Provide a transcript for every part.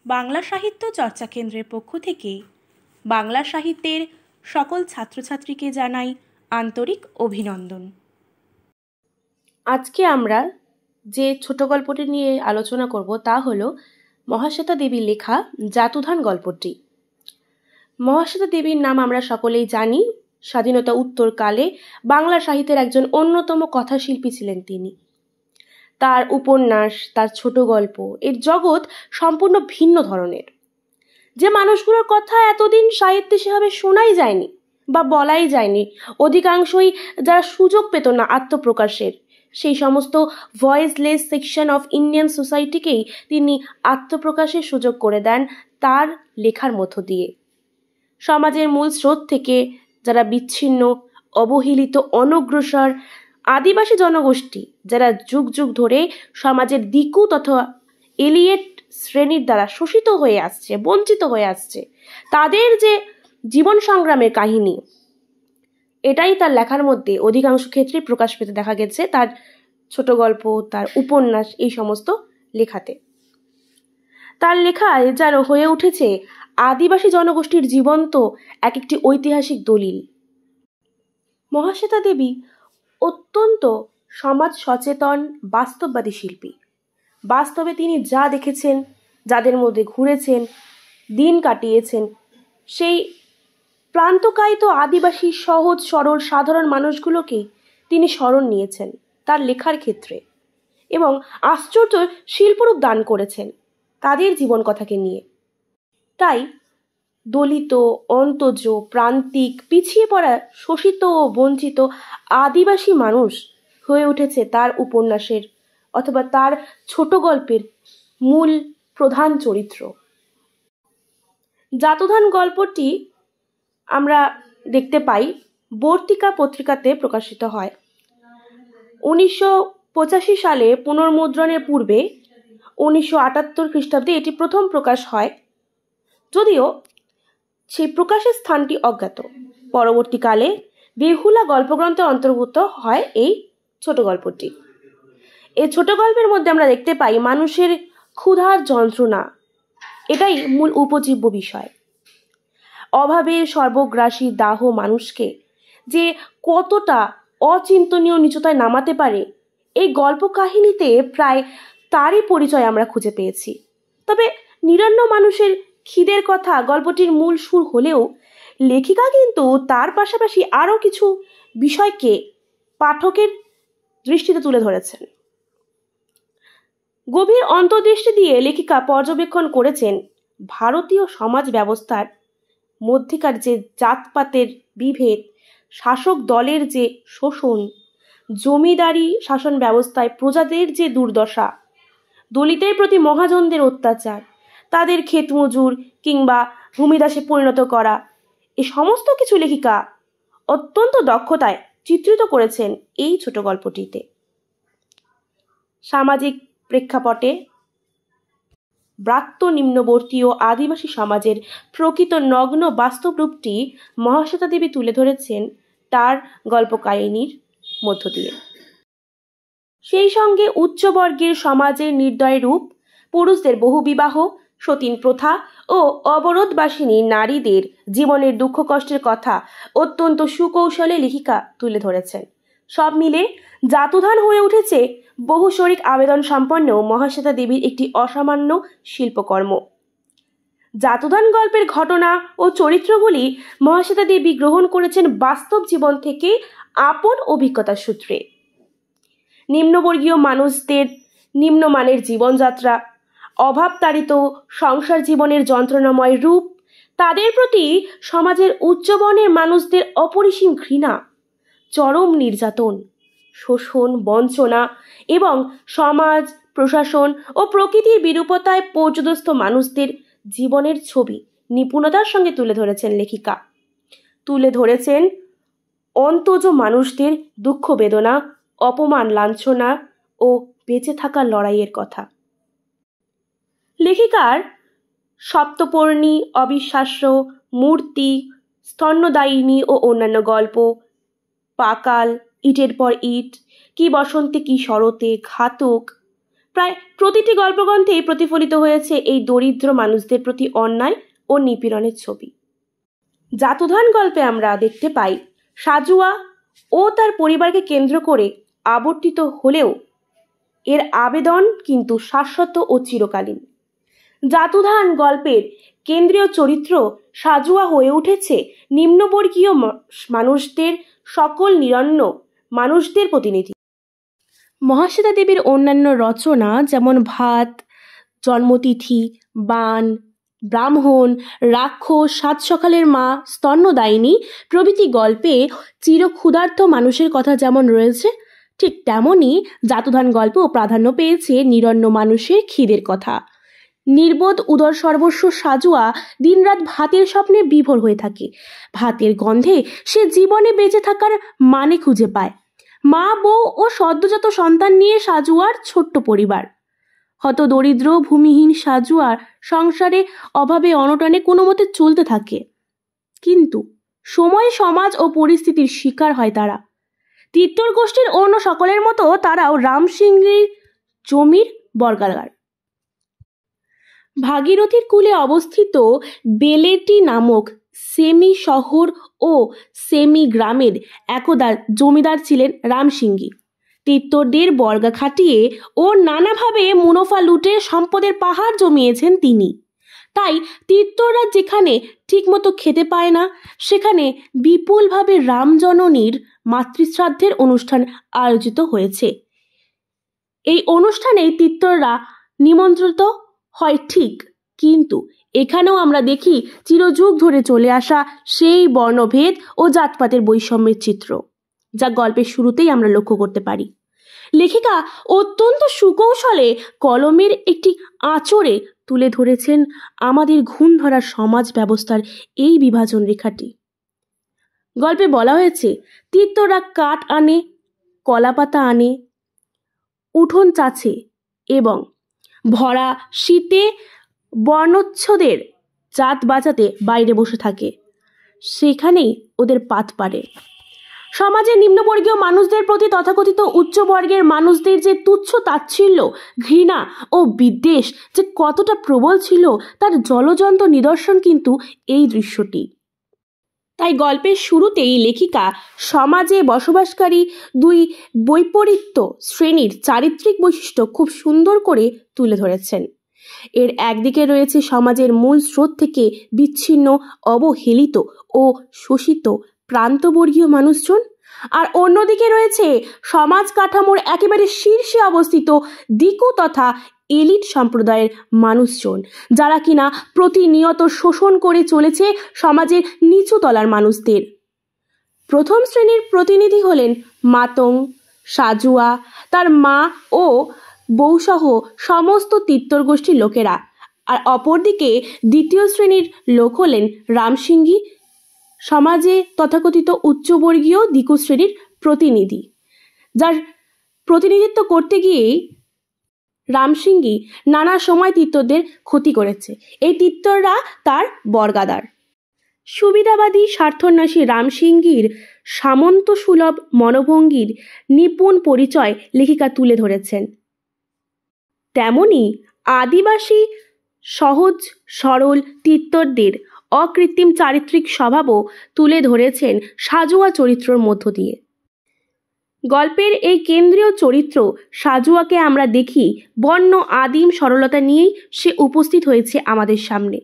বাংলা সাহিত্য চর্চা কেন্দ্রের পক্ষ থেকে বাংলা সাহিত্যের সকল ছাত্রছাত্রীকে জানাই আন্তরিক অভিনন্দন। আজকে আমরা যে ছোট গল্পটি নিয়ে আলোচনা করব তা হলো মহাশ্বেতা দেবীর লেখা জাতুধান গল্পটি। মহাশ্বেতা দেবীর নাম আমরা সকলেই জানি। স্বাধীনতা উত্তরকালে বাংলা সাহিত্যের একজন অন্যতম কথাশিল্পী ছিলেন তিনি। তার উপন্যাস, তার ছোট গল্প, এর জগৎ সম্পূর্ণ ভিন্ন ধরনের। যে মানুষগুলোর কথা এতদিন সাহিত্যে সেভাবে শোনাই যায়নি বা বলাই যায়নি, অধিকাংশই যারা সুযোগ পেত না আত্মপ্রকাশের, সেই সমস্ত ভয়েসলেস সেকশন অফ ইন্ডিয়ান সোসাইটিকেই তিনি আত্মপ্রকাশের সুযোগ করে দেন তার লেখার মধ্য দিয়ে। সমাজের মূল স্রোত থেকে যারা বিচ্ছিন্ন, অবহেলিত, অনগ্রসর আদিবাসী জনগোষ্ঠী, যারা যুগ যুগ ধরে সমাজের দিকু তথা এলিয়েট শ্রেণীর দ্বারা শোষিত হয়ে আসছে, বঞ্চিত হয়ে আসছে, তাদের যে জীবন সংগ্রামের কাহিনী, এটাই তার লেখার মধ্যে অধিকাংশ ক্ষেত্রে প্রকাশ পেতে দেখা গেছে তার ছোট গল্প, তার উপন্যাস, এই সমস্ত লেখাতে। তার লেখায় যেন হয়ে উঠেছে আদিবাসী জনগোষ্ঠীর জীবন্ত এক একটি ঐতিহাসিক দলিল। মহাশ্বেতা দেবী অত্যন্ত সমাজ সচেতন, বাস্তববাদী শিল্পী। বাস্তবে তিনি যা দেখেছেন, যাদের মধ্যে ঘুরেছেন, দিন কাটিয়েছেন, সেই প্রান্তকায়িত আদিবাসী সহজ সরল সাধারণ মানুষগুলোকেই তিনি স্মরণ নিয়েছেন তার লেখার ক্ষেত্রে এবং আশ্চর্য শিল্পরূপ দান করেছেন তাদের জীবন কথাকে নিয়ে। তাই দলিত, অন্তজ, প্রান্তিক, পিছিয়ে পড়া, শোষিত ও বঞ্চিত আদিবাসী মানুষ হয়ে উঠেছে তার উপন্যাসের অথবা তার ছোট গল্পের মূল প্রধান চরিত্র। জাতুধান গল্পটি আমরা দেখতে পাই বর্তিকা পত্রিকাতে প্রকাশিত হয়। 1985 সালে পুনর্মুদ্রণের পূর্বে 1978 খ্রিস্টাব্দে এটি প্রথম প্রকাশ হয়, যদিও সেই প্রকাশের স্থানটি অজ্ঞাত। পরবর্তীকালে বেহুলা গল্পগ্রন্থে অন্তর্ভুক্ত হয় এই ছোট গল্পটি। এই ছোট গল্পের মধ্যে আমরা দেখতে পাই মানুষের ক্ষুধার যন্ত্রণা, এটাই মূল উপজীব্য বিষয়। অভাবের সর্বগ্রাসী দাহ মানুষকে যে কতটা অচিন্তনীয় নিচতায় নামাতে পারে, এই গল্প কাহিনীতে প্রায় তারই পরিচয় আমরা খুঁজে পেয়েছি। তবে নিরন্ন মানুষের খিদের কথা গল্পটির মূল সুর হলেও লেখিকা কিন্তু তার পাশাপাশি আরও কিছু বিষয়কে পাঠকের দৃষ্টিতে তুলে ধরেছেন। গভীর অন্তর্দৃষ্টি দিয়ে লেখিকা পর্যবেক্ষণ করেছেন ভারতীয় সমাজ ব্যবস্থার মধ্যেকার যে জাতপাতের বিভেদ, শাসক দলের যে শোষণ, জমিদারি শাসন ব্যবস্থায় প্রজাদের যে দুর্দশা, দলিতের প্রতি মহাজনদের অত্যাচার, তাদের ক্ষেত মজুর কিংবা ভূমিদাসে পরিণত করা, এই সমস্ত কিছু লেখিকা অত্যন্ত দক্ষতায় চিত্রিত করেছেন এই ছোট গল্পটিতে। সামাজিক প্রেক্ষাপটে ব্রাত্য নিম্নবর্তী ও আদিবাসী সমাজের প্রকৃত নগ্ন বাস্তব রূপটি মহাশ্বেতা দেবী তুলে ধরেছেন তার গল্প কাহিনীর মধ্য দিয়ে। সেই সঙ্গে উচ্চবর্গের সমাজের নির্দয় রূপ, পুরুষদের বহুবিবাহ, সতীন প্রথা ও অবরোধবাসিনী নারীদের জীবনের দুঃখ কষ্টের কথা অত্যন্ত সুকৌশলে লেখিকা তুলে ধরেছেন। সব মিলে জাতুধান হয়ে উঠেছে বহুশরিক আবেদন সম্পন্ন মহাশ্বেতা দেবীর একটি অসামান্য শিল্পকর্ম। জাতুধান গল্পের ঘটনা ও চরিত্রগুলি মহাশ্বেতা দেবী গ্রহণ করেছেন বাস্তব জীবন থেকে আপন অভিজ্ঞতার সূত্রে। নিম্নবর্গীয় মানুষদের নিম্নমানের জীবনযাত্রা, অভাবতাড়িত সংসার জীবনের যন্ত্রণাময় রূপ, তাদের প্রতি সমাজের উচ্চবর্ণের মানুষদের অপরিসীম ঘৃণা, চরম নির্যাতন, শোষণ, বঞ্চনা এবং সমাজ, প্রশাসন ও প্রকৃতির বিরূপতায় পর্যদস্ত মানুষদের জীবনের ছবি নিপুণতার সঙ্গে তুলে ধরেছেন লেখিকা। তুলে ধরেছেন অন্তজ মানুষদের দুঃখ বেদনা, অপমান, লাঞ্ছনা ও বেঁচে থাকার লড়াইয়ের কথা। লেখিকার সপ্তপর্ণী, অবিশ্বাস্য, মূর্তি, স্তন্যদায়িনী ও অন্যান্য গল্প, পাকাল, ইটের পর ইট, কি বসন্তে কি শরতে, ঘাতক, প্রায় প্রতিটি গল্পগ্রন্থেই প্রতিফলিত হয়েছে এই দরিদ্র মানুষদের প্রতি অন্যায় ও নিপীড়নের ছবি। জাতুধান গল্পে আমরা দেখতে পাই সাজুয়া ও তার পরিবারকে কেন্দ্র করে আবর্তিত হলেও এর আবেদন কিন্তু শাশ্বত ও চিরকালীন। জাতুধান গল্পের কেন্দ্রীয় চরিত্র সাজুয়া হয়ে উঠেছে নিম্নবর্গীয় মানুষদের, সকল নিরন্ন মানুষদের প্রতিনিধি। মহাশ্বেতা দেবীর অন্যান্য রচনা যেমন ভাত, জন্মতিথি, বান, ব্রাহ্মণ, রাক্ষস, সাত সকালের মা, স্তন্যদায়িনী প্রভৃতি গল্পে চিরক্ষুধার্ত মানুষের কথা যেমন রয়েছে, ঠিক তেমনই জাতুধান গল্পেও প্রাধান্য পেয়েছে নিরন্ন মানুষের খিদের কথা। নির্বোধ উদর সর্বস্ব সাজুয়া দিনরাত ভাতের স্বপ্নে বিভোর হয়ে থাকে। ভাতের গন্ধে সে জীবনে বেঁচে থাকার মানে খুঁজে পায়। মা, বউ ও সদ্যজাত সন্তান নিয়ে সাজুয়ার ছোট্ট পরিবার। হত দরিদ্র ভূমিহীন সাজুয়ার সংসারে অভাবে অনটনে কোনো মতে চলতে থাকে। কিন্তু সময়, সমাজ ও পরিস্থিতির শিকার হয় তারা। তিত্তর গোষ্ঠীর অন্য সকলের মতো তারাও রামসিংহীর জমির বর্গাগার। ভাগীরথীর কূলে অবস্থিত বেলেটি নামক সেমি শহর ও সেমি গ্রামের একদা জমিদার ছিলেন রামসিংহী। তিত্তরদের বর্গা খাটিয়ে ও নানাভাবে মুনাফা লুটে সম্পদের পাহাড় জমিয়েছেন তিনি। তাই তিত্তররা যেখানে ঠিকমতো খেতে পায় না, সেখানে বিপুলভাবে রামজননীর মাতৃশ্রাদ্ধের অনুষ্ঠান আয়োজিত হয়েছে। এই অনুষ্ঠানে তিত্তররা নিমন্ত্রিত হয় ঠিক, কিন্তু এখানেও আমরা দেখি চিরযুগ ধরে চলে আসা সেই বর্ণভেদ ও জাতপাতের বৈষম্যের চিত্র, যা গল্পের শুরুতেই আমরা লক্ষ্য করতে পারি। লেখিকা অত্যন্ত সুকৌশলে কলমের একটি আঁচড়ে তুলে ধরেছেন আমাদের ঘুণ ধরা সমাজ ব্যবস্থার এই বিভাজন রেখাটি। গল্পে বলা হয়েছে, তিত্তররা কাঠ আনে, কলাপাতা আনে, উঠোন চাছে এবং ভরা শীতে বর্ণচ্ছদের জাত বাঁচাতে বাইরে বসে থাকে। সেখানেই ওদের পাত পারে। সমাজের নিম্নবর্গীয় মানুষদের প্রতি তথাকথিত উচ্চবর্গের মানুষদের যে তুচ্ছ তাচ্ছিল্য, ঘৃণা ও বিদ্বেষ যে কতটা প্রবল ছিল তার জ্বলজ্বন্ত নিদর্শন কিন্তু এই দৃশ্যটি। তাই গল্পের শুরুতেই লেখিকা সমাজে বসবাসকারী দুই বৈপরীত্য শ্রেণীর চারিত্রিক বৈশিষ্ট্য খুব সুন্দর করে তুলে ধরেছেন। এর একদিকে রয়েছে সমাজের মূল স্রোত থেকে বিচ্ছিন্ন, অবহেলিত ও শোষিত প্রান্তবর্গীয় মানুষজন, আর অন্যদিকে রয়েছে সমাজ কাঠামোর একেবারে শীর্ষে অবস্থিত দিকু তথা এলিট সম্প্রদায়ের মানুষজন, যারা কিনা প্রতিনিয়ত শোষণ করে চলেছে সমাজের নিচু তলার মানুষদের। প্রথম শ্রেণীর প্রতিনিধি হলেন মাতং, সাজুয়া, তার মা ও বউসহ সমস্ত তিত্তর গোষ্ঠীর লোকেরা, আর অপরদিকে দ্বিতীয় শ্রেণীর লোক হলেন রামসিংহী, সমাজে তথাকথিত উচ্চবর্গীয় দিকু শ্রেণীর প্রতিনিধি, যার প্রতিনিধিত্ব করতে গিয়েই রামসিংহী নানা সময় তিত্তরদের ক্ষতি করেছে। এই তিত্তররা তার বর্গাদার। সুবিধাবাদী স্বার্থন্বেষী রামসিংহীর সামন্ত সুলভ মনোভঙ্গির নিপুণ পরিচয় লেখিকা তুলে ধরেছেন। তেমনি আদিবাসী সহজ সরল তিত্তরদের অকৃত্রিম চারিত্রিক স্বভাবও তুলে ধরেছেন সাজুয়া চরিত্রের মধ্য দিয়ে। গল্পের এই কেন্দ্রীয় চরিত্র সাজুয়াকে আমরা দেখি বন্য আদিম সরলতা নিয়েই সে উপস্থিত হয়েছে আমাদের সামনে।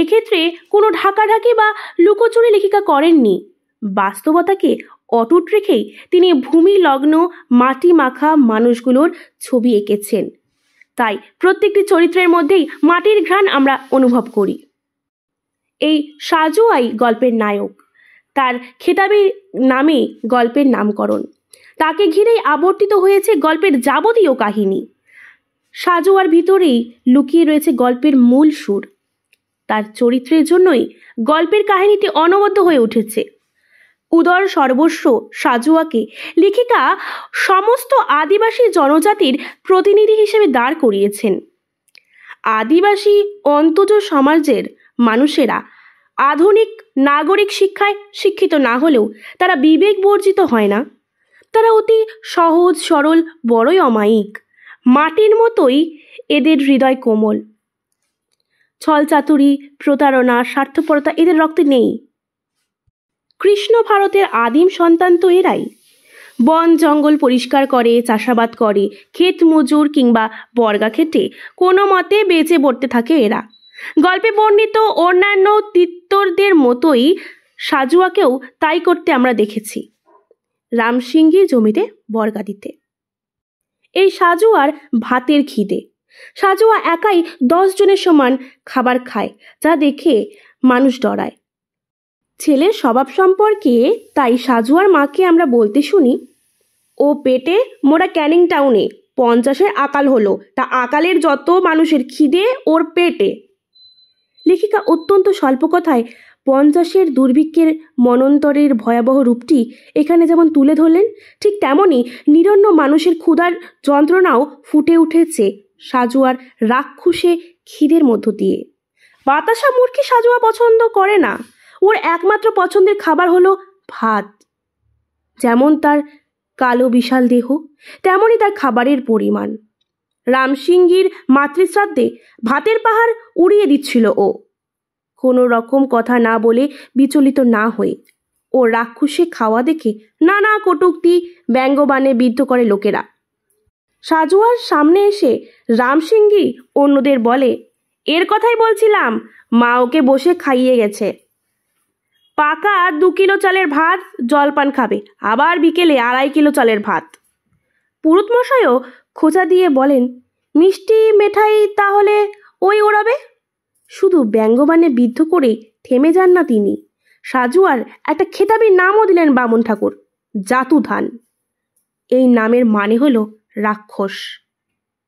এক্ষেত্রে কোনো ঢাকাঢাকি বা লুকোচুরি লেখিকা করেননি। বাস্তবতাকে অটুট রেখেই তিনি ভূমিলগ্ন মাটি মাখা মানুষগুলোর ছবি এঁকেছেন। তাই প্রত্যেকটি চরিত্রের মধ্যেই মাটির ঘ্রাণ আমরা অনুভব করি। এই সাজুয়াই গল্পের নায়ক। তার খেতাবি নামে গল্পের নামকরণ। তাকে ঘিরেই আবর্তিত হয়েছে গল্পের যাবতীয় কাহিনী। সাজুয়ার ভিতরেই লুকিয়ে রয়েছে গল্পের মূল সুর। তার চরিত্রের জন্যই গল্পের কাহিনীটি অনবদ্য হয়ে উঠেছে। উদর সর্বস্ব সাজুয়াকে লেখিকা সমস্ত আদিবাসী জনজাতির প্রতিনিধি হিসেবে দাঁড় করিয়েছেন। আদিবাসী অন্তজ সমাজের মানুষেরা আধুনিক নাগরিক শিক্ষায় শিক্ষিত না হলেও তারা বিবেক বর্জিত হয় না। তারা অতি সহজ সরল, বড়ই অমায়িক। মাটির মতোই এদের হৃদয় কোমল। ছলচাতুরি, প্রতারণা, স্বার্থপরতা এদের রক্তে নেই। কৃষ্ণ ভারতের আদিম সন্তান তো এরাই। বন জঙ্গল পরিষ্কার করে, চাষাবাদ করে, ক্ষেত মজুর কিংবা বর্গা খেটে কোনো মতে বেঁচে পড়তে থাকে এরা। গল্পে বর্ণিত অন্যান্য তিত্তরদের মতোই সাজুয়াকেও তাই করতে আমরা দেখেছি, রামসিংহী জমিতে বর্গা দিতে। এই সাজুয়ার ভাতের খিদে। সাজুয়া একাই 10 জনের সমান খাবার খায়, যা দেখে মানুষ ডরায়। ছেলের স্বভাব সম্পর্কে তাই সাজুয়ার মাকে আমরা বলতে শুনি, ও পেটে মোরা ক্যানিং টাউনে 50-এর আকাল হলো, তা আকালের যত মানুষের খিদে ওর পেটে। লেখিকা অত্যন্ত স্বল্প কথায় 50-এর দুর্ভিক্ষের মনন্তরের ভয়াবহ রূপটি এখানে যেমন তুলে ধরলেন, ঠিক তেমনই নিরন্ন মানুষের ক্ষুধার যন্ত্রণাও ফুটে উঠেছে সাজুয়ার রাক্ষসে খিদের মধ্য দিয়ে। বাতাসা মূর্খী সাজুয়া পছন্দ করে না, ওর একমাত্র পছন্দের খাবার হলো ভাত। যেমন তার কালো বিশাল দেহ, তেমনই তার খাবারের পরিমাণ। রামসিংহীর মাতৃশ্রাদ্ধে ভাতের পাহাড় উড়িয়ে দিচ্ছিল ও, কোনো রকম কথা না বলে, বিচলিত না হয়ে। ও রাক্ষসে খাওয়া দেখে নানা কটূক্তি ব্যঙ্গবাণে বিদ্ধ করে লোকেরা। সাজুয়ার সামনে এসে রামসিংহী অন্যদের বলে, এর কথাই বলছিলাম, মা ওকে বসে খাইয়ে গেছে। পাকা 2 কিলো চালের ভাত জলপান খাবে, আবার বিকেলে 2.5 কিলো চালের ভাত। পুরুত মশাইও খোঁচা দিয়ে বলেন, মিষ্টি মেঠাই তাহলে ওই ওড়াবে। শুধু ব্যঙ্গবাণে বিদ্ধ করে থেমে যান না তিনি, সাজুয়ার একটা খেতাবি নামও দিলেন বামুন ঠাকুর, জাতুধান। এই নামের মানে হলো রাক্ষস।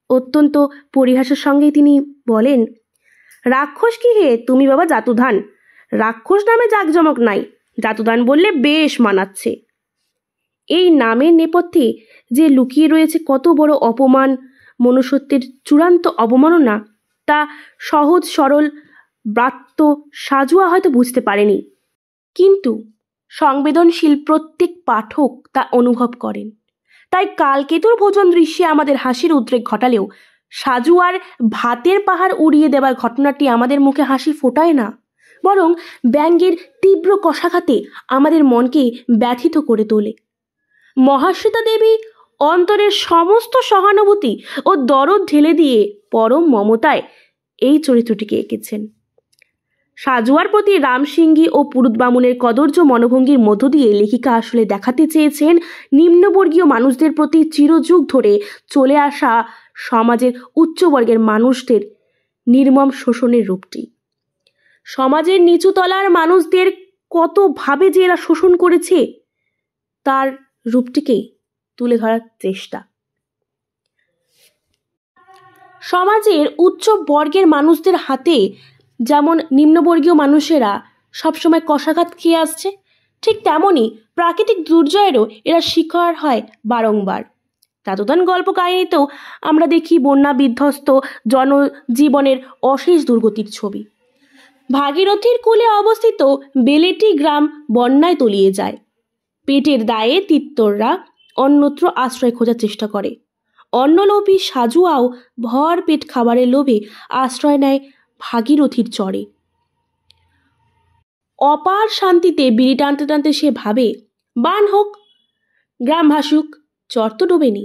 অত্যন্ত পরিহাসের সঙ্গেই তিনি বলেন, রাক্ষস কি হে তুমি বাবা জাতুধান, রাক্ষস নামে জাকজমক নাই, জাতুধান বললে বেশ মানাচ্ছে। এই নামের নেপথ্যে যে লুকিয়ে রয়েছে কত বড় অপমান, মনুষ্যত্বের চূড়ান্ত অবমাননা, তা সহজ সরল ব্রাত্য সাজুয়া হয়তো বুঝতে পারেনি, কিন্তু সংবেদনশীল প্রত্যেক পাঠক তা অনুভব করেন। তাই কালকেতুর ভোজন দৃশ্যে আমাদের হাসির উদ্রেক ঘটালেও সাজুয়ার ভাতের পাহাড় উড়িয়ে দেওয়ার ঘটনাটি আমাদের মুখে হাসি ফোটায় না, বরং ব্যঙ্গের তীব্র কষাঘাতে আমাদের মনকে ব্যথিত করে তোলে। মহাশ্বেতা দেবী অন্তরের সমস্ত সহানুভূতি ও দরদ ঢেলে দিয়ে পরম মমতায় এই চরিত্রটিকে এঁকেছেন। সাজুয়ার প্রতি রামসিংহী ও পুরুত বামুনের কদর্য মনোভঙ্গির মধ্য দিয়ে লেখিকা আসলে দেখাতে চেয়েছেন নিম্নবর্গীয় মানুষদের প্রতি চিরযুগ ধরে চলে আসা সমাজের উচ্চবর্গের মানুষদের নির্মম শোষণের রূপটি। সমাজের নিচুতলার মানুষদের কতভাবে যে এরা শোষণ করেছে তার রূপটিকেই তুলে ধরার চেষ্টা। সমাজের উচ্চ বর্গের মানুষদের হাতে যেমন নিম্নবর্গীয় মানুষেরা সবসময় কষাঘাত খেয়ে আসছে, ঠিক তেমনই প্রাকৃতিক দুর্যোগেরও এরা শিকার হয় বারংবার। জাতুধান গল্প কাহিনীতেও আমরা দেখি বন্যা বিধ্বস্ত জনজীবনের অশেষ দুর্গতির ছবি। ভাগীরথীর কূলে অবস্থিত বেলেটি গ্রাম বন্যায় তলিয়ে যায়। পেটের দায়ে তিত্তররা অন্যত্র আশ্রয় খোঁজার চেষ্টা করে। অন্নলোভী সাজুয়াও ভর পেট খাবারের লোভে আশ্রয় নেয় ভাগীরথীর চরে। অপার শান্তিতে বিড়ি টানতে টানতে সে ভাবে, বান হোক, গ্রাম ভাসুক, চর তো ডোবেনি।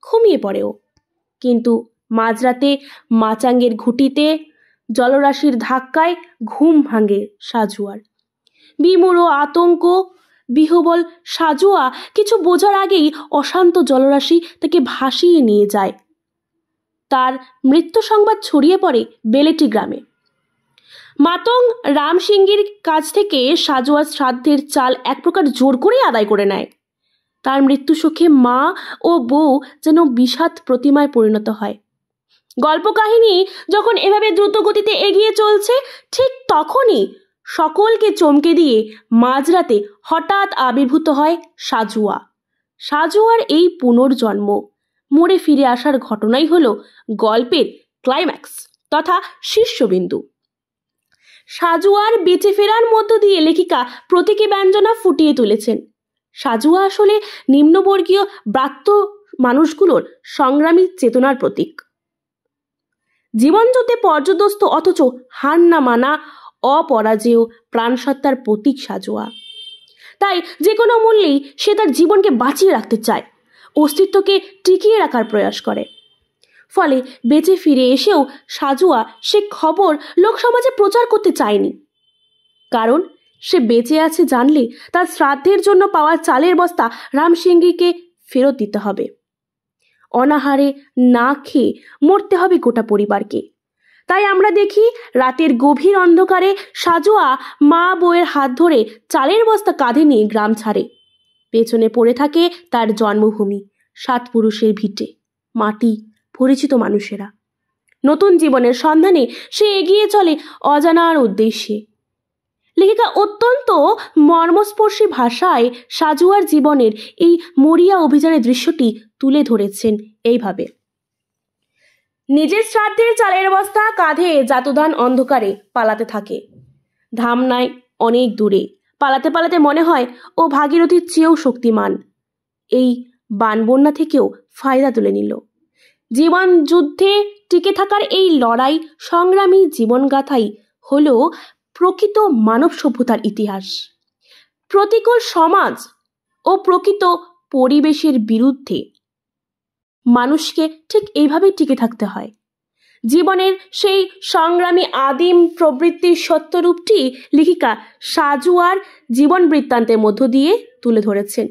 ঘুমিয়ে পড়েও, কিন্তু মাঝরাতে মাচাঙ্গের ঘুঁটিতে জলরাশির ধাক্কায় ঘুম ভাঙে সাজুয়ার। বিমূঢ় আতঙ্ক বিহবল সাজুয়া কিছু বোঝার আগেই অশান্ত জলরাশি তাকে ভাসিয়ে নিয়ে যায়। তার মৃত্যু সংবাদ ছড়িয়ে পড়ে বেলেটি গ্রামে। মাতং রামসিংহীর কাছ থেকে সাজুয়ার শ্রাদ্ধের চাল এক প্রকার জোর করেই আদায় করে নেয়। তার মৃত্যু শোকে মা ও বউ যেন বিষাদ প্রতিমায় পরিণত হয়। গল্প কাহিনী যখন এভাবে দ্রুত গতিতে এগিয়ে চলছে, ঠিক তখনই সকলকে চমকে দিয়ে মাঝরাতে হঠাৎ আবির্ভূত হয় সাজুয়া। সাজুয়ার এই পুনর্জন্ম, মরে ফিরে আসার ঘটনাই হলো গল্পের ক্লাইম্যাক্স তথা শীর্ষবিন্দু। সাজুয়ার বেঁচে ফেরার মধ্য দিয়ে লেখিকা প্রতীকী ব্যঞ্জনা ফুটিয়ে তুলেছেন। সাজুয়া আসলে নিম্নবর্গীয় ব্রাত্য মানুষগুলোর সংগ্রামী চেতনার প্রতীক। জীবনযুদ্ধে পর্যদস্ত অথচ হার না মানা অপরাজেয় প্রাণসত্তার প্রতীক সাজোয়া। তাই যে কোনো মূল্যেই সে তার জীবনকে বাঁচিয়ে রাখতে চায়, অস্তিত্বকে টিকিয়ে রাখার প্রয়াস করে। ফলে বেঁচে ফিরে এসেও সাজোয়া সে খবর লোকসমাজে প্রচার করতে চায়নি, কারণ সে বেঁচে আছে জানলে তার শ্রাদ্ধের জন্য পাওয়া চালের বস্তা রামসিংহীকে ফেরত দিতে হবে। অনাহারে না খেয়ে মরতে হবে গোটা পরিবারকে। তাই আমরা দেখি রাতের গভীর অন্ধকারে সাজোয়া মা বউয়ের হাত ধরে চালের বস্তা কাঁধে নিয়ে গ্রাম ছাড়ে। পেছনে পড়ে থাকে তার জন্মভূমি, 7 পুরুষের ভিটে, মাটি, পরিচিত মানুষেরা। নতুন জীবনের সন্ধানে সে এগিয়ে চলে অজানার উদ্দেশ্যে। লেখিকা অত্যন্ত মর্মস্পর্শী ভাষায় সাজোয়ার জীবনের এই মরিয়া অভিযানের দৃশ্যটি তুলে ধরেছেন এইভাবে। নিজের শ্রাদ্ধের চালের বস্তা কাঁধে জাতুধান অন্ধকারে পালাতে থাকে। ধামনায় অনেক দূরে পালাতে পালাতে মনে হয় ও ভাগীরথীর চেয়েও শক্তিমান। এই বানবন্যা থেকেও ফায়দা তুলে নিল। জীবন যুদ্ধে টিকে থাকার এই লড়াই সংগ্রামী জীবনগাথাই হলো প্রকৃত মানব সভ্যতার ইতিহাস। প্রতিকূল সমাজ ও প্রকৃত পরিবেশের বিরুদ্ধে মানুষকে ঠিক এইভাবেই টিকে থাকতে হয়। জীবনের সেই সংগ্রামী আদিম প্রবৃত্তির সত্যরূপটি লেখিকা সাজোয়ার জীবন বৃত্তান্তের মধ্য দিয়ে তুলে ধরেছেন,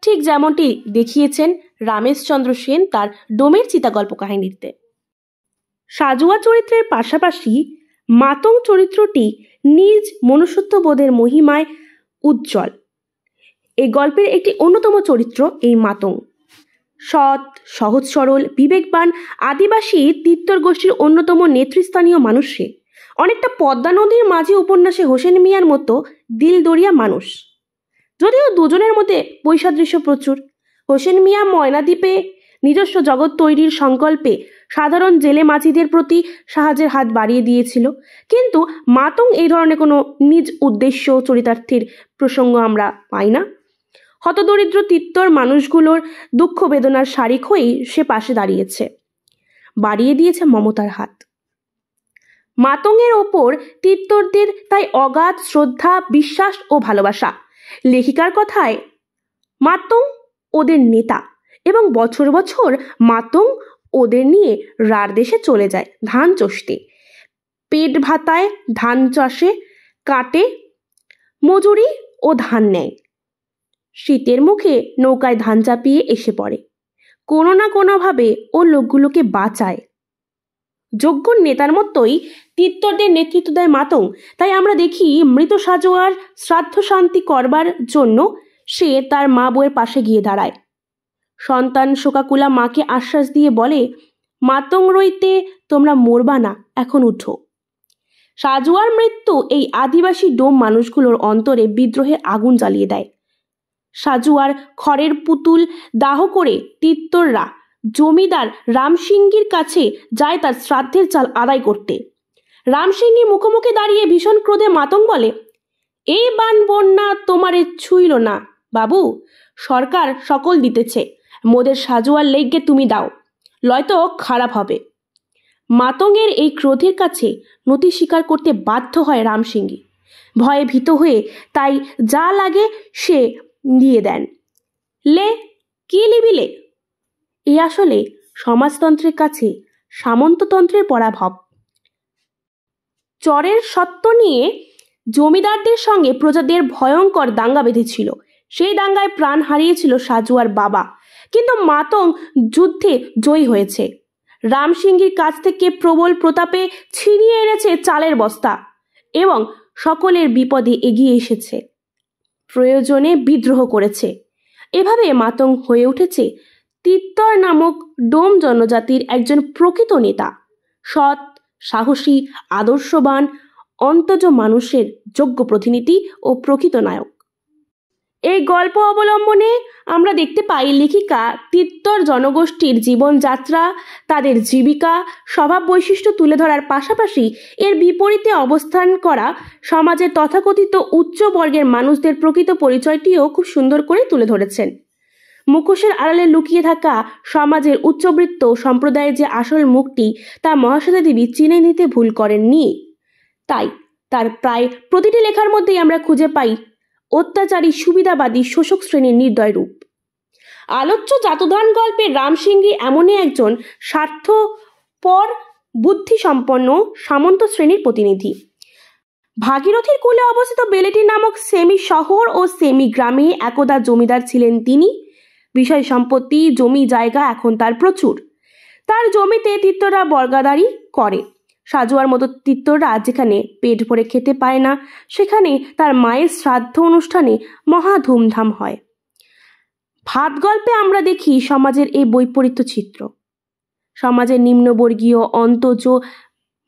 ঠিক যেমনটি দেখিয়েছেন রামেশচন্দ্র সেন তার ডোমের চিতা গল্প কাহিনীতে। সাজোয়া চরিত্রের পাশাপাশি মাতং চরিত্রটি নিজ মনুষ্যত্ববোধের মহিমায় উজ্জ্বল। এই গল্পের একটি অন্যতম চরিত্র এই মাতং। সৎ, সহজ সরল, বিবেকবান আদিবাসী তিত্তর গোষ্ঠীর অন্যতম নেতৃস্থানীয় মানুষ সে। অনেকটা পদ্মা নদীর মাঝি উপন্যাসে হোসেন মিয়ার মতো দিলদরিয়া মানুষ। যদিও দুজনের মধ্যে বৈসাদৃশ্য প্রচুর। হোসেন মিয়া ময়নাদ্বীপে নিজস্ব জগৎ তৈরির সংকল্পে সাধারণ জেলে মাঝিদের প্রতি সাহায্যের হাত বাড়িয়ে দিয়েছিল, কিন্তু মাতং এই ধরনের কোনো নিজ উদ্দেশ্য চরিতার্থের প্রসঙ্গ আমরা পাই না। হতদরিদ্র তিত্তর মানুষগুলোর দুঃখ বেদনার শারিক হয়েই সে পাশে দাঁড়িয়েছে, বাড়িয়ে দিয়েছে মমতার হাত। মাতংয়ের ওপর তিত্তরদের তাই অগাধ শ্রদ্ধা, বিশ্বাস ও ভালোবাসা। লেখিকার কথায় মাতং ওদের নেতা এবং বছর বছর মাতং ওদের নিয়ে রার দেশে চলে যায় ধান চষতে। পেট ভাতায় ধান চাষে কাটে মজুরি ও ধান নেয়। শীতের মুখে নৌকায় ধান চাপিয়ে এসে পড়ে। কোনো না কোনোভাবে ও লোকগুলোকে বাঁচায়। যোগ্য নেতার মতোই তিত্তরদের নেতৃত্ব দেয় মাতং। তাই আমরা দেখি মৃত সাজোয়ার শ্রাদ্ধ শান্তি করবার জন্য সে তার মা বউয়ের পাশে গিয়ে দাঁড়ায়। সন্তান শোকাকুলা মাকে আশ্বাস দিয়ে বলে, মাতং রইতে তোমরা মরবা না, এখন উঠো। সাজোয়ার মৃত্যু এই আদিবাসী ডোম মানুষগুলোর অন্তরে বিদ্রোহের আগুন জ্বালিয়ে দেয়। সাজোয়ার খড়ের পুতুল দাহ করে তিত্তররা জমিদার রামসিংহীর কাছে যায় তার শ্রাদ্ধের চাল আদায় করতে। রামসিংহী মুখোমুখি দাঁড়িয়ে ভীষণ ক্রোধে মাতং বলে, এই বান বন্যা তোমারে ছুঁইল না বাবু, সরকার সকল দিতেছে, মোদের সাজোয়ার লেগে তুমি দাও, লয়তো খারাপ হবে। মাতংয়ের এই ক্রোধের কাছে নতি স্বীকার করতে বাধ্য হয় রামসিংহী। ভয়ে ভীত হয়ে তাই যা লাগে সে দিয়ে দেন। লে কি লিবিলে? এ আসলে সমাজতন্ত্রের কাছে সামন্ততন্ত্রের পরাভব। চরের সত্ত্ব নিয়ে জমিদারদের সঙ্গে প্রজাদের ভয়ঙ্কর দাঙ্গা বেঁধেছিল। সেই দাঙ্গায় প্রাণ হারিয়েছিল সাজোয়ার বাবা, কিন্তু মাতং যুদ্ধে জয়ী হয়েছে। রামসিংহীর কাছ থেকে প্রবল প্রতাপে ছিনিয়ে এনেছে চালের বস্তা এবং সকলের বিপদে এগিয়ে এসেছে, প্রয়োজনে বিদ্রোহ করেছে। এভাবে মাতং হয়ে উঠেছে তিত্তর নামক ডোম জনজাতির একজন প্রকৃত নেতা, সৎ, সাহসী, আদর্শবান, অন্তজ মানুষের যোগ্য প্রতিনিধি ও প্রকৃত নায়ক। এই গল্প অবলম্বনে আমরা দেখতে পাই লেখিকা তিত্তর জনগোষ্ঠীর জীবনযাত্রা, তাদের জীবিকা, স্বভাব বৈশিষ্ট্য তুলে ধরার পাশাপাশি এর বিপরীতে অবস্থান করা সমাজের তথাকথিত উচ্চ বর্গের মানুষদের প্রকৃত পরিচয়টিও খুব সুন্দর করে তুলে ধরেছেন। মুখোশের আড়ালে লুকিয়ে থাকা সমাজের উচ্চবৃত্ত সম্প্রদায়ের যে আসল মুখটি তা মহাশ্বেতা দেবী চিনে নিতে ভুল করেননি। তাই তার প্রায় প্রতিটি লেখার মধ্যেই আমরা খুঁজে পাই অত্যাচারী সুবিধাবাদী শোষক শ্রেণীর নির্দয় রূপ। আলোচ্য জাতুধান গল্পে রামসিংহী এমনই একজন স্বার্থপর বুদ্ধিসম্পন্ন সামন্ত শ্রেণীর প্রতিনিধি। ভাগীরথীর কূলে অবস্থিত বেলেটি নামক সেমি শহর ও সেমি গ্রামে একদা জমিদার ছিলেন তিনি। বিষয় সম্পত্তি জমি জায়গা এখন তার প্রচুর। তার জমিতে তিত্তররা বর্গাদারি করে। সাজুয়ার মতো তিত্তররা যেখানে পেট ভরে খেতে পায় না, সেখানে তার মায়ের শ্রাদ্ধ অনুষ্ঠানে মহা ধুমধাম হয়। ভাত গল্পে আমরা দেখি সমাজের এই বৈপরীত্য চিত্র। সমাজের নিম্নবর্গীয় অন্তজ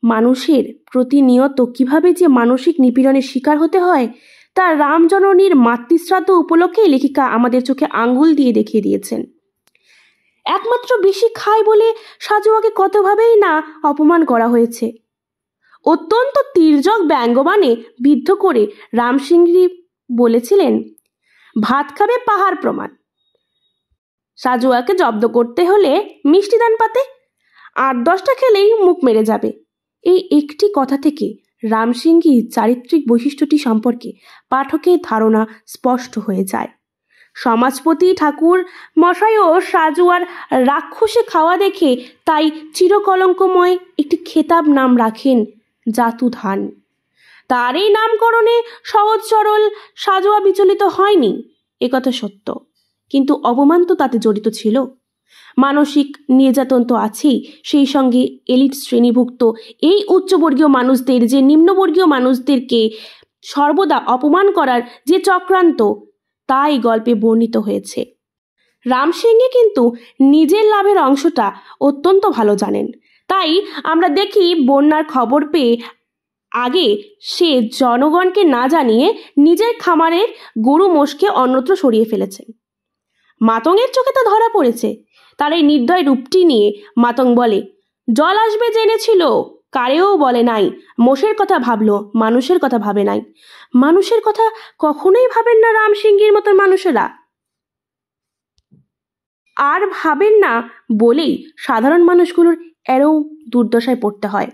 মানুষের প্রতিনিয়ত কিভাবে যে মানসিক নিপীড়নের শিকার হতে হয় তা রামজননীর মাতৃশ্রাদ্ধ উপলক্ষে লেখিকা আমাদের চোখে আঙ্গুল দিয়ে দেখিয়ে দিয়েছেন। একমাত্র বেশি খায় বলে সাজুয়াকে কতভাবেই না অপমান করা হয়েছে। অত্যন্ত তির্যক ব্যঙ্গবাণে বিদ্ধ করে রামসিংহী বলেছিলেন, ভাত খাবে পাহাড় প্রমাণ। সাজুয়াকে জব্দ করতে হলে মিষ্টি দান পাতে 8-10টা খেলেই মুখ মেরে যাবে। এই একটি কথা থেকে রামসিংহীর চারিত্রিক বৈশিষ্ট্যটি সম্পর্কে পাঠকের ধারণা স্পষ্ট হয়ে যায়। সমাজপতি ঠাকুর মশাইও সাজুয়ার রাক্ষসে খাওয়া দেখে তাই চিরকলঙ্কময় একটি খেতাব নাম রাখেন জাতুধান। তার এই নামকরণে সহজ সরল সাজুয়া বিচলিত হয়নি, একথা সত্য, কিন্তু অপমান তো তাতে জড়িত ছিল। মানসিক নির্যাতন তো আছেই, সেই সঙ্গে এলিট শ্রেণীভুক্ত এই উচ্চবর্গীয় মানুষদের যে নিম্নবর্গীয় মানুষদেরকে সর্বদা অপমান করার যে চক্রান্ত তা এই গল্পে বর্ণিত হয়েছে। রামসিংহী কিন্তু নিজের লাভের অংশটা অত্যন্ত ভালো জানেন। তাই আমরা দেখি বন্যার খবর পেয়ে আগে সে জনগণকে না জানিয়ে নিজের খামারের গরু মোষকে অন্যত্র সরিয়ে ফেলেছেন। মাতঙ্গের চোখে তা ধরা পড়েছে। তার এই নির্দয় রূপটি নিয়ে মাতঙ্গ বলে, জল আসবে জেনেছিল, কারেও বলে নাই, মোষের কথা ভাবলো, মানুষের কথা ভাবে নাই। মানুষের কথা কখনোই ভাবেন না রামসিংহীর মতো মানুষেরা। আর ভাবেন না বলেই সাধারণ মানুষগুলোর এরও দুর্দশায় পড়তে হয়।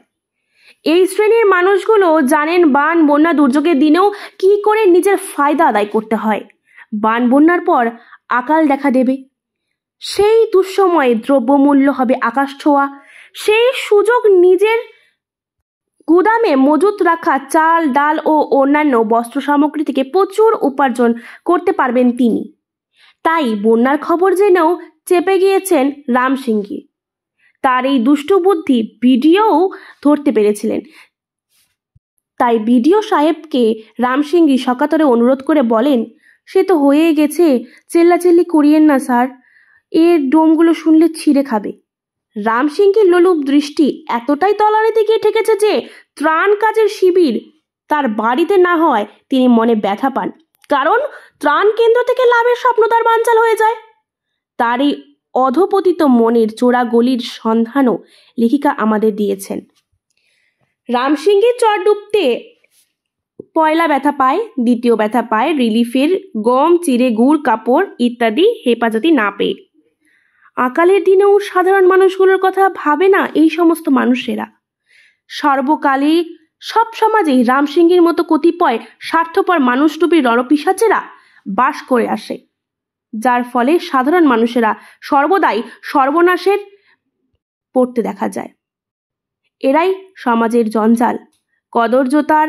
এই শ্রেণীর মানুষগুলো জানেন বান বন্যা দুর্যোগের দিনেও কি করে নিজের ফায়দা আদায় করতে হয়। বান বন্যার পর আকাল দেখা দেবে, সেই দুঃসময়ে দ্রব্যমূল্য হবে আকাশ ছোঁয়া। সেই সুযোগ নিজের গুদামে মজুত রাখা চাল ডাল ও অন্যান্য বস্ত্র সামগ্রী থেকে প্রচুর উপার্জন করতে পারবেন তিনি। তাই বন্যার খবর জেনেও চেপে গিয়েছেন রামসিংহী। তার এই দুষ্ট বুদ্ধি বিডিও ধরতে পেরেছিলেন। তাই বিডিও সাহেবকে রামসিংহী সকাতরে অনুরোধ করে বলেন, সে তো হয়ে গেছে, চেল্লাচেল্লি করিয়েন না স্যার, এর ডোমগুলো শুনলে ছিঁড়ে খাবে। রামসিংহীর লোলুপ দৃষ্টি এতটাই তলানিতে গিয়ে ঠেকেছে যে ত্রাণ কাজের শিবির তার বাড়িতে না হয় তিনি মনে ব্যথা পান, কারণ ত্রাণ কেন্দ্র থেকে লাভের স্বপ্ন তার বানচাল হয়ে যায়। তার এই অধপতিত মনের চোরা গলির সন্ধানও লেখিকা আমাদের দিয়েছেন। রামসিংহীর চর ডুবতে পয়লা ব্যথা পায়, দ্বিতীয় ব্যথা পায় রিলিফের গম চিড়ে গুড় কাপড় ইত্যাদি হেফাজতি না পেয়ে। আকালের দিনেও সাধারণ মানুষগুলোর কথা ভাবে না এই সমস্ত মানুষেরা। সর্বকালে সব সমাজেই রামসিংহীর মতো কতিপয় স্বার্থপর মানুষরূপী রণপিশাচেরা বাস করে আসে, যার ফলে সাধারণ মানুষেরা সর্বদাই সর্বনাশের পড়তে দেখা যায়। এরাই সমাজের জঞ্জাল, কদর্যতার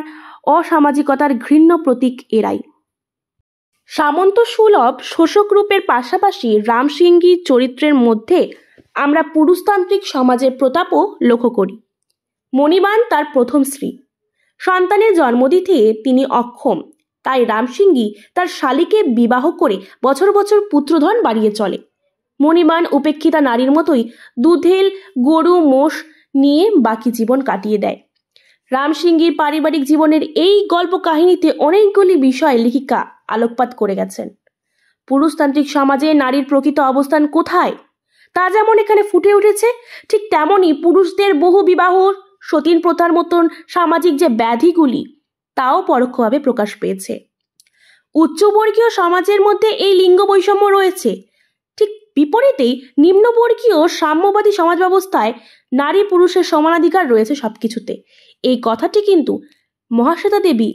অসামাজিকতার ঘৃণ্য প্রতীক এরাই। সামন্ত সুলভ শোষক রূপের পাশাপাশি রামসিংহীর চরিত্রের মধ্যে আমরা পুরুষতান্ত্রিক সমাজের প্রতাপও লক্ষ্য করি। মণিবান তার প্রথম স্ত্রী, সন্তানের জন্ম দিতে তিনি অক্ষম, তাই রামসিংহী তার শালীকে বিবাহ করে বছর বছর পুত্রধন বাড়িয়ে চলে। মণিবান উপেক্ষিতা নারীর মতোই দুধেল গরু মোষ নিয়ে বাকি জীবন কাটিয়ে দেয়। রামসিংহীর পারিবারিক জীবনের এই গল্প কাহিনীতে অনেকগুলি বিষয় লেখিকা আলোকপাত করে গেছেন। পুরুষতান্ত্রিক সমাজে নারীর প্রকৃত অবস্থান কোথায় তা যেমন এখানে ফুটে উঠেছে, ঠিক তেমনই পুরুষদের বহু বিবাহ সতীন প্রথার মতন সামাজিক যে ব্যাধিগুলি তাও পরোক্ষভাবে প্রকাশ পেয়েছে। উচ্চবর্গীয় সমাজের মধ্যে এই লিঙ্গ বৈষম্য রয়েছে, বিপরীতে নিম্নবর্গীয় সাম্যবাদী সমাজ ব্যবস্থায় নারী পুরুষের সমানাধিকার রয়েছে সবকিছুতে। এই কথাটি কিন্তু মহাশ্বেতা দেবী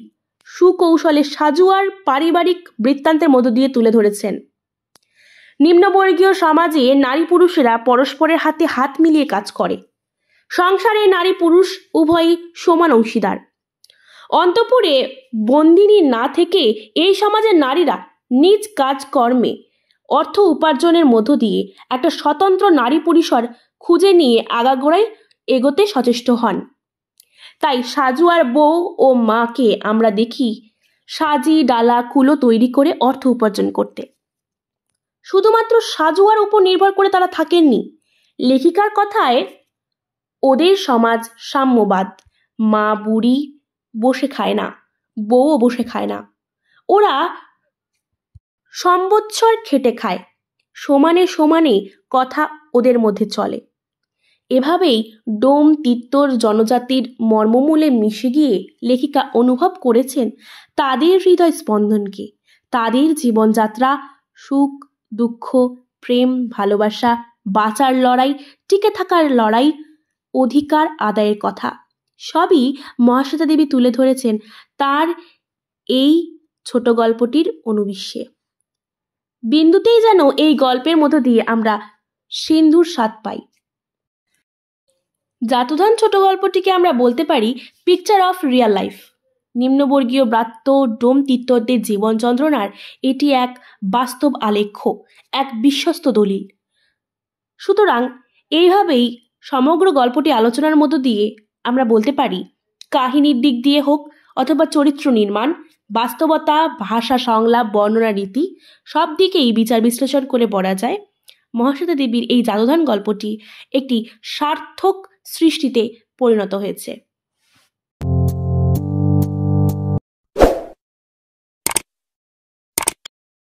সুকৌশলে সাজুয়ার পারিবারিক বৃত্তান্তের মধ্য দিয়ে তুলে ধরেছেন। নিম্নবর্গীয় সমাজে নারী পুরুষেরা পরস্পরের হাতে হাত মিলিয়ে কাজ করে। সংসারে নারী পুরুষ উভয়ই সমান অংশীদার। অন্তঃপুরে বন্দিনী না থেকে এই সমাজের নারীরা নিজ কাজকর্মে অর্থ উপার্জনের মধ্য দিয়ে একটা স্বতন্ত্র নারী পরিসর খুঁজে নিয়ে আগাগোড়ায় এগোতে সচেষ্ট হন। তাই সাজুয়ার বউ ও মাকে আমরা দেখি সাজি ডালা কুলো তৈরি করে অর্থ উপার্জন করতে। শুধুমাত্র সাজুয়ার উপর নির্ভর করে তারা থাকেননি। লেখিকার কথায় ওদের সমাজ সাম্যবাদ। মা বুড়ি বসে খায় না, বউও বসে খায় না, ওরা সম্বৎসর খেটে খায়। সমানে সমানে কথা ওদের মধ্যে চলে। এভাবেই ডোম তিত্তর জনজাতির মর্মমূলে মিশে গিয়ে লেখিকা অনুভব করেছেন তাদের হৃদয় স্পন্দনকে, তাদের জীবনযাত্রা, সুখ দুঃখ, প্রেম ভালোবাসা, বাঁচার লড়াই, টিকে থাকার লড়াই, অধিকার আদায়ের কথা সবই মহাশ্বেতা দেবী তুলে ধরেছেন তার এই ছোট গল্পটির অনুবিশ্বে। বিন্দুতেই যেন এই গল্পের মধ্য দিয়ে আমরা সিন্ধুর স্বাদ পাই। জাতুধান ছোট গল্পটিকে আমরা বলতে পারি পিকচার অফ রিয়েল লাইফ। নিম্নবর্গীয় ব্রাত্য ডোম তিত্তরদের জীবন যন্ত্রণার এটি এক বাস্তব আলেখ্য, এক বিশ্বস্ত দলিল। সুতরাং এইভাবেই সমগ্র গল্পটি আলোচনার মধ্য দিয়ে আমরা বলতে পারি কাহিনীর দিক দিয়ে হোক অথবা চরিত্র নির্মাণ, বাস্তবতা, ভাষা, সংলাপ, বর্ণনা রীতি সব দিকেই বিচার বিশ্লেষণ করে বলা যায় মহাশ্বেতা দেবীর এই জাতুধান গল্পটি একটি সার্থক সৃষ্টিতে পরিণত হয়েছে।